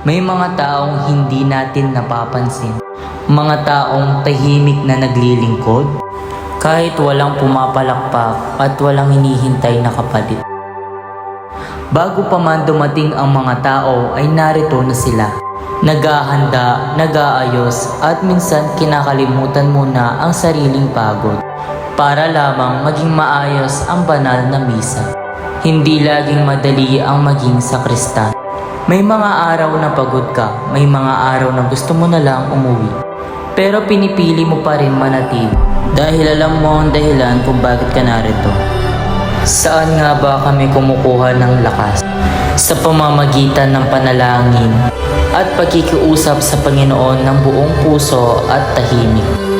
May mga taong hindi natin napapansin. Mga taong tahimik na naglilingkod, kahit walang pumapalakpak at walang hinihintay na kapalit. Bago pa man dumating ang mga tao ay narito na sila. Naghahanda, nag-aayos at minsan kinakalimutan muna ang sariling pagod para lamang maging maayos ang banal na misa. Hindi laging madali ang maging sakristan. May mga araw na pagod ka, may mga araw na gusto mo na lang umuwi. Pero pinipili mo pa rin manatili dahil alam mo ang dahilan kung bakit ka narito. Saan nga ba kami kumukuha ng lakas? Sa pamamagitan ng panalangin at pagkikiusap sa Panginoon ng buong puso at tahimik.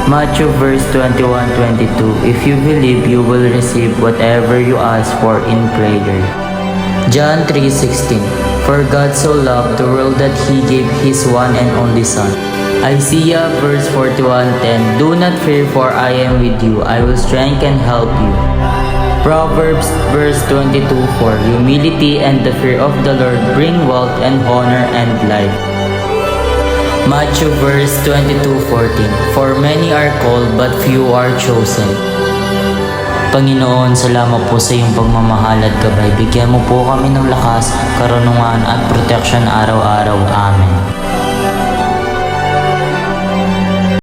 Matthew verse 21-22, if you believe, you will receive whatever you ask for in prayer. John 3:16, for God so loved the world that He gave His one and only Son. Isaiah verse 41:10, do not fear, for I am with you, I will strengthen and help you. Proverbs verse 22:4, humility and the fear of the Lord bring wealth and honor and life. Matthew verse 22:14, for many are called but few are chosen. Panginoon, salamat po sa iyong pagmamahal at gabay. Bigyan mo po kami ng lakas, karunungan at protection araw-araw. Amen.